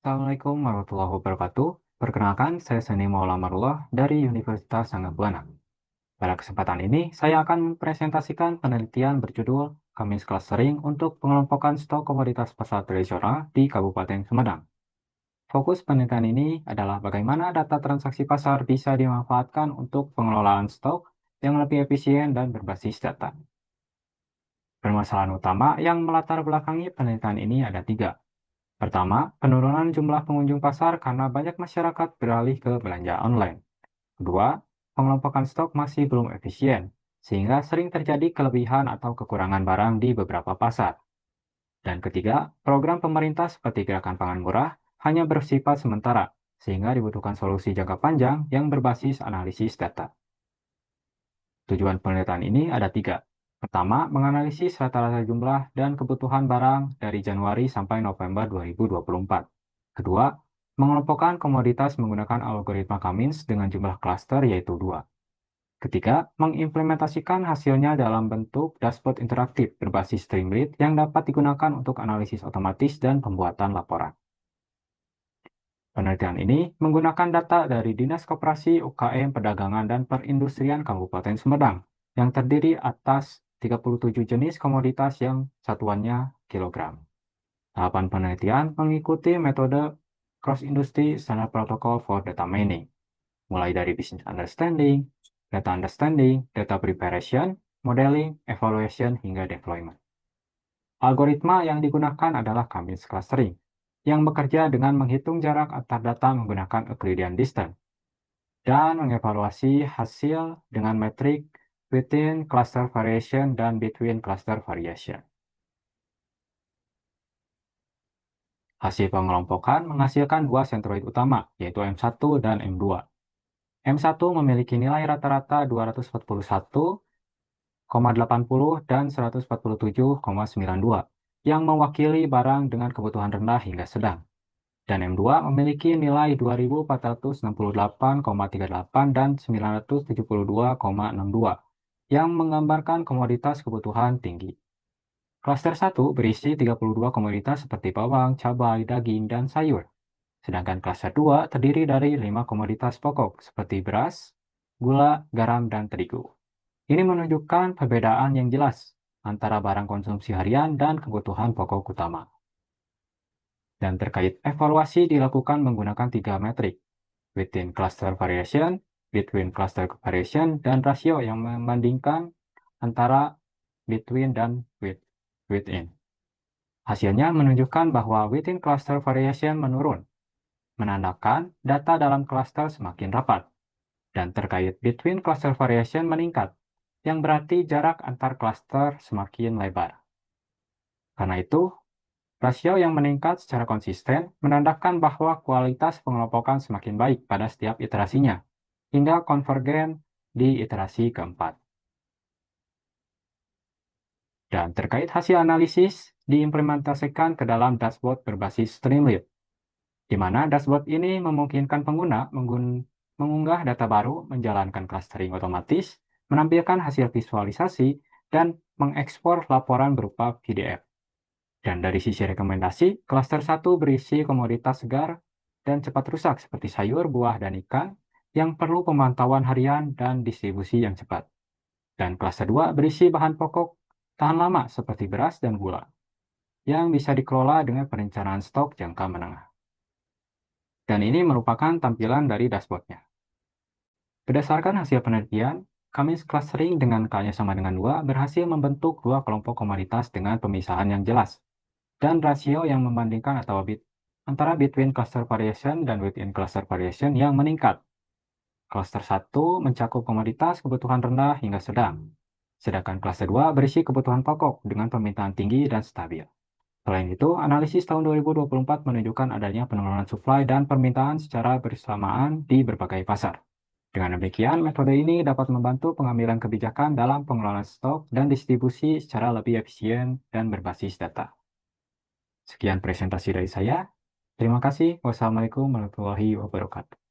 Assalamualaikum warahmatullahi wabarakatuh. Perkenalkan, saya Seni Maula Marullah dari Universitas Sangabuana. Pada kesempatan ini, saya akan mempresentasikan penelitian berjudul Kamis Clustering untuk pengelompokan stok komoditas pasar tradisional di Kabupaten Sumedang. Fokus penelitian ini adalah bagaimana data transaksi pasar bisa dimanfaatkan untuk pengelolaan stok yang lebih efisien dan berbasis data. Permasalahan utama yang melatar belakangi penelitian ini ada tiga. Pertama, penurunan jumlah pengunjung pasar karena banyak masyarakat beralih ke belanja online. Kedua, pengelompokan stok masih belum efisien, sehingga sering terjadi kelebihan atau kekurangan barang di beberapa pasar. Dan ketiga, program pemerintah seperti Gerakan Pangan Murah hanya bersifat sementara, sehingga dibutuhkan solusi jangka panjang yang berbasis analisis data. Tujuan penelitian ini ada tiga. Pertama, menganalisis rata-rata jumlah dan kebutuhan barang dari Januari sampai November 2024. Kedua, mengelompokkan komoditas menggunakan algoritma Cummins dengan jumlah klaster yaitu 2. Ketiga, mengimplementasikan hasilnya dalam bentuk dashboard interaktif berbasis Streamlit yang dapat digunakan untuk analisis otomatis dan pembuatan laporan. Penelitian ini menggunakan data dari Dinas Koperasi, UKM, Perdagangan, dan Perindustrian Kabupaten Sumedang yang terdiri atas 37 jenis komoditas yang satuannya kilogram. Tahapan penelitian mengikuti metode Cross-Industry Standard Protocol for Data Mining, mulai dari Business Understanding, Data Preparation, Modeling, Evaluation, hingga Deployment. Algoritma yang digunakan adalah Cummins Clustering, yang bekerja dengan menghitung jarak antar data menggunakan Euclidean Distance, dan mengevaluasi hasil dengan metrik Within Cluster Variation dan Between Cluster Variation. Hasil pengelompokan menghasilkan dua sentroid utama, yaitu M1 dan M2. M1 memiliki nilai rata-rata 241,80 dan 147,92 yang mewakili barang dengan kebutuhan rendah hingga sedang. Dan M2 memiliki nilai 2468,38 dan 972,62 yang menggambarkan komoditas kebutuhan tinggi. Klaster 1 berisi 32 komoditas seperti bawang, cabai, daging, dan sayur. Sedangkan klaster 2 terdiri dari 5 komoditas pokok seperti beras, gula, garam, dan terigu. Ini menunjukkan perbedaan yang jelas antara barang konsumsi harian dan kebutuhan pokok utama. Dan terkait evaluasi dilakukan menggunakan tiga metrik, within cluster variation, between cluster variation, dan rasio yang membandingkan antara between dan within. Hasilnya menunjukkan bahwa within cluster variation menurun, menandakan data dalam cluster semakin rapat, dan terkait between cluster variation meningkat, yang berarti jarak antar cluster semakin lebar. Karena itu, rasio yang meningkat secara konsisten menandakan bahwa kualitas pengelompokan semakin baik pada setiap iterasinya, hingga konvergen di iterasi keempat. Dan terkait hasil analisis, diimplementasikan ke dalam dashboard berbasis Streamlit, di mana dashboard ini memungkinkan pengguna mengunggah data baru, menjalankan clustering otomatis, menampilkan hasil visualisasi, dan mengekspor laporan berupa PDF. Dan dari sisi rekomendasi, klaster 1 berisi komoditas segar dan cepat rusak seperti sayur, buah, dan ikan yang perlu pemantauan harian dan distribusi yang cepat. Dan klaster 2 berisi bahan pokok tahan lama seperti beras dan gula yang bisa dikelola dengan perencanaan stok jangka menengah. Dan ini merupakan tampilan dari dashboardnya. Berdasarkan hasil penelitian, kami clustering dengan K-nya sama dengan 2 berhasil membentuk dua kelompok komoditas dengan pemisahan yang jelas dan rasio yang membandingkan atau antara between cluster variation dan within cluster variation yang meningkat. Cluster 1 mencakup komoditas kebutuhan rendah hingga sedang, sedangkan cluster 2 berisi kebutuhan pokok dengan permintaan tinggi dan stabil. Selain itu, analisis tahun 2024 menunjukkan adanya penurunan supply dan permintaan secara bersamaan di berbagai pasar. Dengan demikian, metode ini dapat membantu pengambilan kebijakan dalam pengelolaan stok dan distribusi secara lebih efisien dan berbasis data. Sekian presentasi dari saya. Terima kasih. Wassalamualaikum warahmatullahi wabarakatuh.